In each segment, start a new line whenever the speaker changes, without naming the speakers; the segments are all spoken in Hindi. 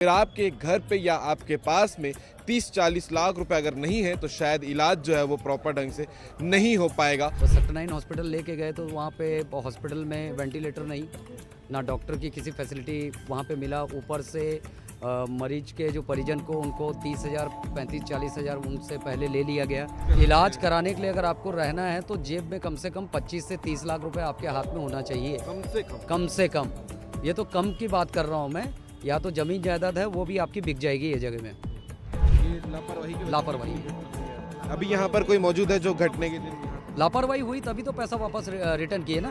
फिर आपके घर पे या आपके पास में 30-40 लाख रुपए अगर नहीं है तो शायद इलाज जो है वो प्रॉपर ढंग से नहीं हो पाएगा।
तो सेक्टर 9 हॉस्पिटल लेके गए तो वहाँ पे हॉस्पिटल में वेंटिलेटर नहीं, ना डॉक्टर की किसी फैसिलिटी वहाँ पे मिला। ऊपर से मरीज के जो परिजन को उनको 30,000, 35-40 हज़ार उनसे पहले ले लिया गया। इलाज कराने के लिए अगर आपको रहना है तो जेब में कम से कम 25 से 30 लाख रुपए आपके हाथ में होना चाहिए, कम से कम। ये तो कम की बात कर रहा हूँ मैं। या तो जमीन जायदाद है वो भी आपकी बिक जाएगी ये जगह में।
ये
लापरवाही
अभी यहाँ पर कोई मौजूद है जो घटने के दिन
लापरवाही हुई तभी तो पैसा वापस रिटर्न किए ना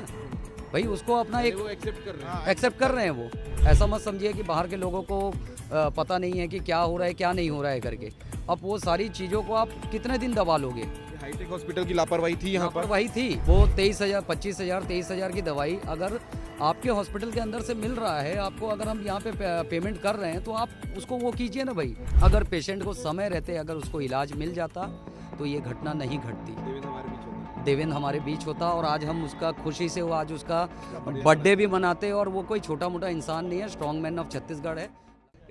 भाई। उसको अपना एक एक्सेप्ट कर रहे हैं वो। ऐसा मत समझिए कि बाहर के लोगों को पता नहीं है कि क्या हो रहा है क्या नहीं हो रहा है करके। अब वो सारी चीज़ों को आप कितने दिन दबा लोगे।
हाईटेक हॉस्पिटल की लापरवाही थी यहाँ पर।
वही थी वो 23,000, 25,000, 23,000 की दवाई अगर आपके हॉस्पिटल के अंदर से मिल रहा है आपको, अगर हम यहाँ पे पेमेंट कर रहे हैं तो आप उसको वो कीजिए ना भाई। अगर पेशेंट को समय रहते अगर उसको इलाज मिल जाता तो ये घटना नहीं घटती। देवेंद्र हमारे बीच होता और आज हम उसका खुशी से वो आज उसका बर्थडे भी मनाते। और वो कोई छोटा मोटा इंसान नहीं है, स्ट्रॉन्ग मैन ऑफ छत्तीसगढ़ है।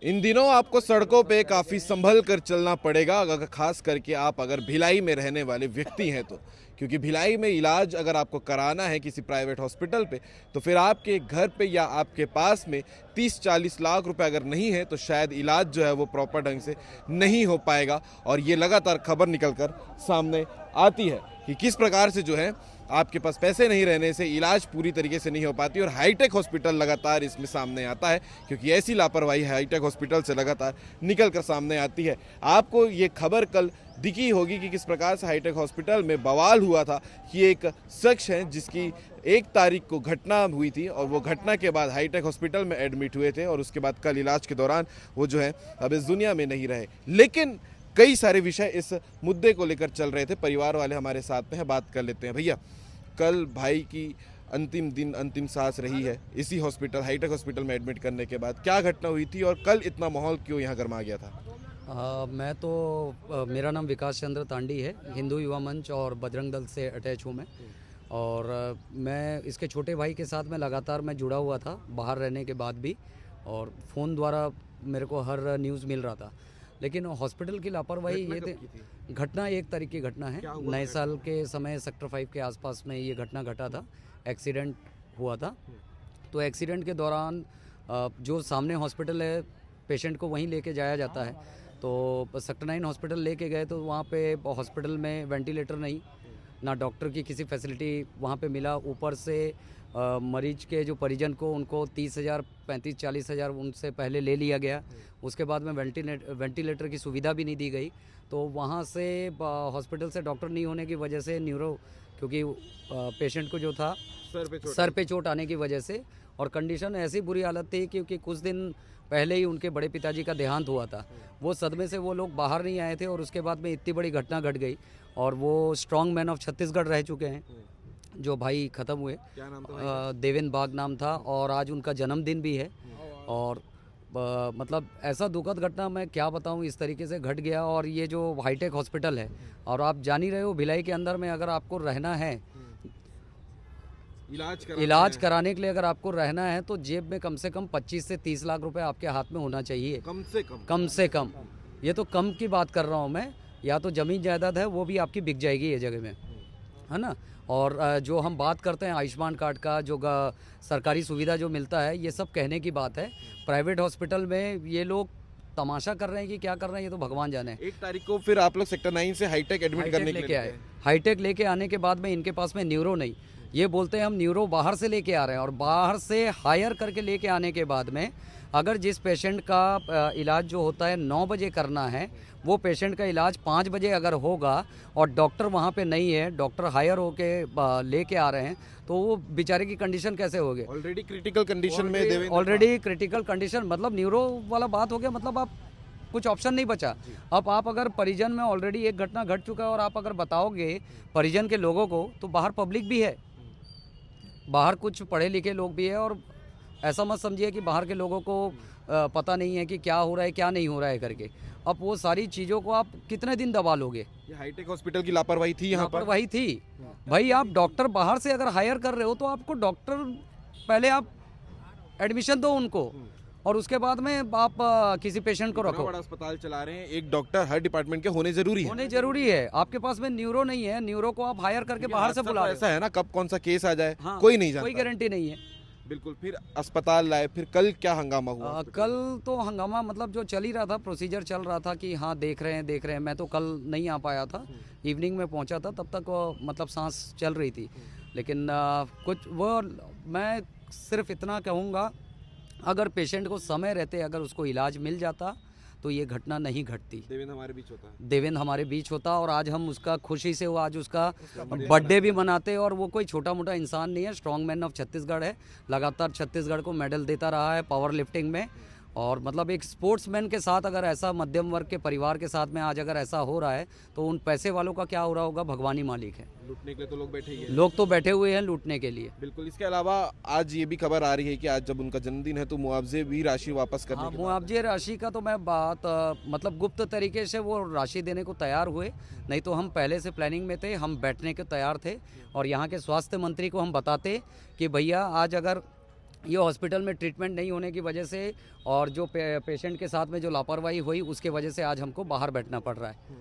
इन दिनों आपको सड़कों पे काफ़ी संभल कर चलना पड़ेगा, अगर खास करके आप अगर भिलाई में रहने वाले व्यक्ति हैं तो। क्योंकि भिलाई में इलाज अगर आपको कराना है किसी प्राइवेट हॉस्पिटल पे तो फिर आपके घर पे या आपके पास में 30-40 लाख रुपए अगर नहीं है तो शायद इलाज जो है वो प्रॉपर ढंग से नहीं हो पाएगा। और ये लगातार खबर निकल कर सामने आती है कि किस प्रकार से जो है आपके पास पैसे नहीं रहने से इलाज पूरी तरीके से नहीं हो पाती। और हाईटेक हॉस्पिटल लगातार इसमें सामने आता है क्योंकि ऐसी लापरवाही हाईटेक हॉस्पिटल से लगातार निकल कर सामने आती है। आपको ये खबर कल दिखी होगी कि किस प्रकार से हाईटेक हॉस्पिटल में बवाल हुआ था कि एक शख्स है जिसकी 1 तारीख को घटना हुई थी और वो घटना के बाद हाईटेक हॉस्पिटल में एडमिट हुए थे और उसके बाद कल इलाज के दौरान वो जो है अब इस दुनिया में नहीं रहे। लेकिन कई सारे विषय इस मुद्दे को लेकर चल रहे थे। परिवार वाले हमारे साथ में हैं, बात कर लेते हैं। भैया, कल भाई की अंतिम दिन अंतिम सांस रही है इसी हॉस्पिटल हाईटेक हॉस्पिटल में एडमिट करने के बाद, क्या घटना हुई थी और कल इतना माहौल क्यों यहाँ गर्मा गया था?
मैं तो मेरा नाम विकास चंद्र तांडी है, हिंदू युवा मंच और बजरंग दल से अटैच हूँ मैं। और मैं इसके छोटे भाई के साथ में लगातार मैं जुड़ा हुआ था बाहर रहने के बाद भी, और फ़ोन द्वारा मेरे को हर न्यूज़ मिल रहा था। लेकिन हॉस्पिटल की लापरवाही ये थी। घटना 1 तारीख की घटना है, नए साल के समय सेक्टर 5 के आसपास में ये घटना घटा था। एक्सीडेंट हुआ था। तो एक्सीडेंट के दौरान जो सामने हॉस्पिटल है पेशेंट को वहीं लेके जाया जाता है। तो सेक्टर 9 हॉस्पिटल लेके गए तो वहाँ पे हॉस्पिटल में वेंटिलेटर नहीं, ना डॉक्टर की किसी फैसिलिटी वहाँ पे मिला। ऊपर से मरीज के जो परिजन को उनको 30,000, 35-40 हज़ार उनसे पहले ले लिया गया। उसके बाद में वेंटिलेटर की सुविधा भी नहीं दी गई। तो वहाँ से हॉस्पिटल से डॉक्टर नहीं होने की वजह से क्योंकि पेशेंट को जो था सर पे चोट आने की वजह से, और कंडीशन ऐसी बुरी हालत थी क्योंकि कुछ दिन पहले ही उनके बड़े पिताजी का देहांत हुआ था। वो सदमे से वो लोग बाहर नहीं आए थे और उसके बाद में इतनी बड़ी घटना घट गई। और वो स्ट्रॉन्ग मैन ऑफ छत्तीसगढ़ रह चुके हैं जो भाई ख़त्म हुए।
क्या नाम था?
देवेंद्र बाग नाम था और आज उनका जन्मदिन भी है। और मतलब ऐसा दुखद घटना मैं क्या बताऊं, इस तरीके से घट गया। और ये जो हाईटेक हॉस्पिटल है, और आप जान ही रहे हो भिलाई के अंदर में अगर आपको रहना है, इलाज कराने के लिए अगर आपको रहना है तो जेब में कम से कम 25 से 30 लाख रुपए आपके हाथ में होना चाहिए, कम से कम। ये तो कम की बात कर रहा हूँ मैं। या तो जमीन जायदाद है वो भी आपकी बिक जाएगी ये जगह में, है ना। और जो हम बात करते हैं आयुष्मान कार्ड का, जो सरकारी सुविधा जो मिलता है, ये सब कहने की बात है। प्राइवेट हॉस्पिटल में ये लोग तमाशा कर रहे हैं कि क्या कर रहे हैं ये तो भगवान जाने।
1 तारीख को फिर आप लोग सेक्टर 9 से हाईटेक एडमिट करने के लिए आए।
हाईटेक लेके आने के बाद में इनके पास में न्यूरो नहीं, ये बोलते हैं हम न्यूरो बाहर से लेके आ रहे हैं। और बाहर से हायर करके लेके आने के बाद में अगर जिस पेशेंट का इलाज जो होता है 9 बजे करना है, वो पेशेंट का इलाज 5 बजे अगर होगा और डॉक्टर वहाँ पे नहीं है, डॉक्टर हायर होके लेके आ रहे हैं, तो वो बेचारे की कंडीशन कैसे होगी?
ऑलरेडी क्रिटिकल कंडीशन में
ऑलरेडी क्रिटिकल कंडीशन मतलब न्यूरो वाला बात हो गया। मतलब आप कुछ ऑप्शन नहीं बचा। अब आप अगर परिजन में ऑलरेडी एक घटना घट चुका है और आप अगर बताओगे परिजन के लोगों को, तो बाहर पब्लिक भी है, बाहर कुछ पढ़े लिखे लोग भी है। और ऐसा मत समझिए कि बाहर के लोगों को पता नहीं है कि क्या हो रहा है क्या नहीं हो रहा है करके। अब वो सारी चीज़ों को आप कितने दिन दबा लोगे?
ये हाईटेक हॉस्पिटल की लापरवाही थी यहाँ पर।
लापरवाही थी भाई। आप डॉक्टर बाहर से अगर हायर कर रहे हो तो आपको डॉक्टर पहले आप एडमिशन दो उनको, और उसके बाद में आप किसी पेशेंट को
इतना
रखो।
बड़ा अस्पताल चला रहे हैं, एक डॉक्टर हर डिपार्टमेंट के होने जरूरी है।
होने जरूरी है। आपके पास में न्यूरो नहीं है, न्यूरो को आप हायर करके
क्योंकि
बाहर से
हादसा
बुला
तो
रहे हो।
ऐसा है ना, कब कौन सा केस आ जाए
हाँ,
कोई नहीं
कोई
जानता।
गारंटी नहीं है।
बिल्कुल। फिर अस्पताल लाए, फिर कल क्या हंगामा हुआ हॉस्पिटल
कल
में?
तो हंगामा मतलब जो चल ही रहा था, प्रोसीजर चल रहा था कि हाँ देख रहे हैं। मैं तो कल नहीं आ पाया था, इवनिंग में पहुंचा था, तब तक मतलब सांस चल रही थी। लेकिन कुछ वो मैं सिर्फ इतना कहूँगा, अगर पेशेंट को समय रहते अगर उसको इलाज मिल जाता तो ये घटना नहीं घटती।
देवेंद्र हमारे बीच होता है।
देवेंद्र हमारे बीच होता और आज हम उसका खुशी से वो आज उसका बर्थडे भी मनाते। और वो कोई छोटा मोटा इंसान नहीं है, स्ट्रॉन्ग मैन ऑफ छत्तीसगढ़ है। लगातार छत्तीसगढ़ को मेडल देता रहा है पावर लिफ्टिंग में। और मतलब एक स्पोर्ट्समैन के साथ अगर ऐसा मध्यम वर्ग के परिवार के साथ में आज अगर ऐसा हो रहा है तो उन पैसे वालों का क्या हो रहा होगा, भगवान ही मालिक है।
लूटने के लिए तो लोग बैठे ही हैं।
लोग तो बैठे हुए हैं लूटने के लिए।
बिल्कुल। इसके अलावा आज ये भी खबर आ रही है कि आज जब उनका जन्मदिन है तो मुआवजे भी राशि वापस करने
हाँ,
की बात
मुआवजे राशि का तो मैं बात मतलब गुप्त तरीके से वो राशि देने को तैयार हुए, नहीं तो हम पहले से प्लानिंग में थे, हम बैठने के तैयार थे। और यहाँ के स्वास्थ्य मंत्री को हम बताते कि भैया आज अगर ये हॉस्पिटल में ट्रीटमेंट नहीं होने की वजह से और जो पेशेंट के साथ में जो लापरवाही हुई उसके वजह से आज हमको बाहर बैठना पड़ रहा है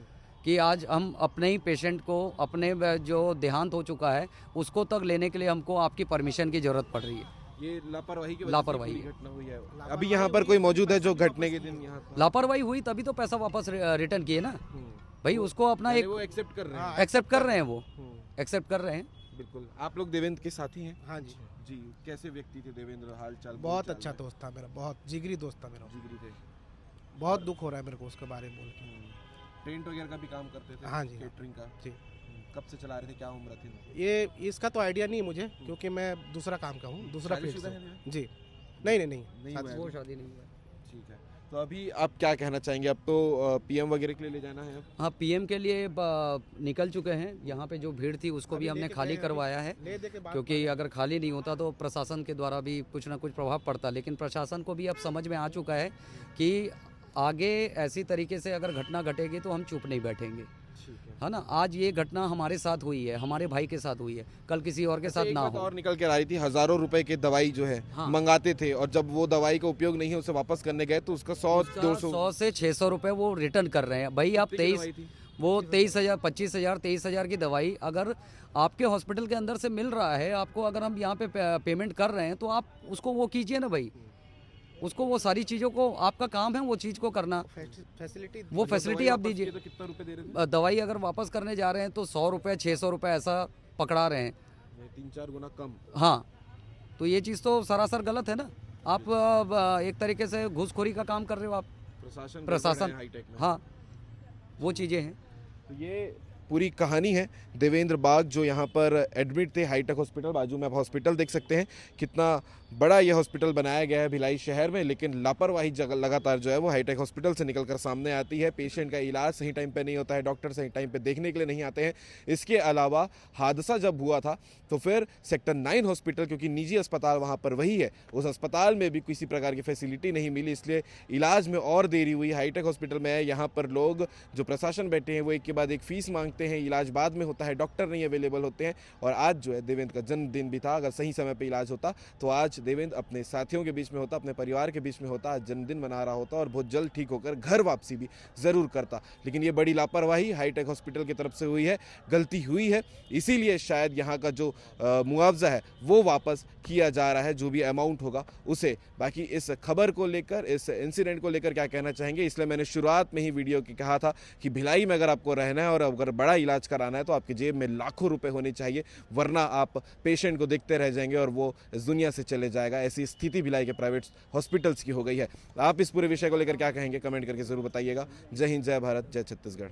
कि आज हम अपने ही पेशेंट को, अपने जो देहांत हो चुका है उसको तक लेने के लिए हमको आपकी परमिशन की ज़रूरत पड़ रही है।
ये लापरवाही की वजह से
लापरवाही
पूरी
है।
घटना हुई है। अभी यहाँ पर कोई मौजूद है जो घटने के दिन यहाँ था?
लापरवाही हुई तभी तो पैसा वापस रिटर्न किए ना भाई, उसको अपना
यानी
एक
वो एक्सेप्ट कर रहे हैं।
एक्सेप्ट कर रहे हैं, वो एक्सेप्ट कर रहे हैं।
बिल्कुल। आप लोग देवेंद्र के साथी हैं?
हाँ जी,
जी। कैसे व्यक्ति थे देवेंद्र? हाल चाल
बहुत अच्छा दोस्त था मेरा, बहुत जिगरी दोस्त था मेरा।
जिगरी थे।
बहुत दुख हो रहा है मेरे को उसके बारे में बोल के।
टेंट वगैरह का भी काम करते थे?
हाँ जी, हाँ।
केटरिंग का?
जी।
कब से चला रहे थे, क्या उम्र थी उनकी?
ये इसका तो आइडिया नहीं है मुझे, क्योंकि मैं दूसरा काम का हूँ, दूसरा फील्ड
शादीशुदा
से।
है ना?
जी नहीं नहीं
नहीं
नहीं
हुआ
शादी-
है।
वो शादी नहीं हुआ।
ठीक है। तो अभी आप क्या कहना चाहेंगे? अब तो पीएम वगैरह के लिए ले जाना है?
हाँ, पीएम के लिए निकल चुके हैं। यहाँ पे जो भीड़ थी उसको भी
अभी
हमने
लेके
खाली
गए हैं,
करवाया है,
ले दे के बाद
क्योंकि अगर खाली नहीं होता तो प्रशासन के द्वारा भी कुछ ना कुछ प्रभाव पड़ता। लेकिन प्रशासन को भी अब समझ में आ चुका है कि आगे ऐसी तरीके से अगर घटना घटेगी तो हम चुप नहीं बैठेंगे,
ठीक
है ना। आज ये घटना हमारे साथ हुई है, हमारे भाई के साथ हुई है, कल किसी और के
अच्छा,
साथ
एक
ना
बात
हो।
और निकल के आ रही थी, हजारों रुपए की दवाई जो है
हाँ।
मंगाते थे और जब वो दवाई का उपयोग नहीं है उसे वापस करने गए तो उसका 100-200
100 से 600 रुपए वो रिटर्न कर रहे हैं। भाई आप
कितनी की दवाई
23
थी?
वो 23,000, 25,000, 23,000 की दवाई अगर आपके हॉस्पिटल के अंदर से मिल रहा है आपको, अगर हम यहाँ पे पेमेंट कर रहे हैं तो आप उसको वो कीजिए ना भाई, उसको वो सारी चीज़ों को, आपका काम है वो चीज़ को करना,
फैसिलिटी
वो फैसिलिटी
दवाई
आप
वापस
दीजिए।
किए तो कितना रुपए दे रहे थे?
दवाई अगर वापस करने जा रहे हैं तो 100 रुपये 600 रुपये ऐसा पकड़ा रहे हैं।
3-4 गुना कम।
हाँ, तो ये चीज़ तो सरासर गलत है ना। आप एक तरीके से घूसखोरी का काम कर रहे हो आप। प्रशासन,
हाईटेक में।
हाँ, वो चीज़ें हैं।
तो ये पूरी कहानी है देवेंद्र बाग जो यहाँ पर एडमिट थे हाईटेक हॉस्पिटल। बाजू में आप हॉस्पिटल देख सकते हैं, कितना बड़ा ये हॉस्पिटल बनाया गया है भिलाई शहर में, लेकिन लापरवाही लगातार जो है वो हाईटेक हॉस्पिटल से निकलकर सामने आती है। पेशेंट का इलाज सही टाइम पे नहीं होता है, डॉक्टर सही टाइम पे देखने के लिए नहीं आते हैं। इसके अलावा हादसा जब हुआ था तो फिर सेक्टर 9 हॉस्पिटल, क्योंकि निजी अस्पताल वहाँ पर वही है, उस अस्पताल में भी किसी प्रकार की फैसिलिटी नहीं मिली, इसलिए इलाज में और देरी हुई। हाईटेक हॉस्पिटल में यहाँ पर लोग जो प्रशासन बैठे हैं वो एक के बाद एक फीस मांगते हैं, इलाज बाद में होता है, डॉक्टर नहीं अवेलेबल होते हैं। और आज जो है देवेंद्र का जन्मदिन भी था, अगर सही समय पे इलाज होता तो आज देवेंद्र अपने साथियों के बीच में होता, अपने परिवार के बीच में होता, आज जन्मदिन मना रहा होता और बहुत जल्द ठीक होकर घर वापसी भी ज़रूर करता। लेकिन ये बड़ी लापरवाही हाईटेक हॉस्पिटल की तरफ से हुई है, गलती हुई है, इसीलिए शायद यहाँ का जो मुआवजा है वो वापस किया जा रहा है, जो भी अमाउंट होगा उसे। बाकी इस खबर को लेकर, इस इंसिडेंट को लेकर क्या कहना चाहेंगे, इसलिए मैंने शुरुआत में ही वीडियो की कहा था कि भिलाई में अगर आपको रहना है और अगर बड़ा इलाज कराना है तो आपकी जेब में लाखों रुपए होने चाहिए, वरना आप पेशेंट को देखते रह जाएंगे और वो इस दुनिया से चले जाएगा। ऐसी स्थिति भिलाई के प्राइवेट हॉस्पिटल्स की हो गई है। आप इस पूरे विषय को लेकर क्या कहेंगे, कमेंट करके जरूर बताइएगा। जय हिंद, जय भारत, जय छत्तीसगढ़।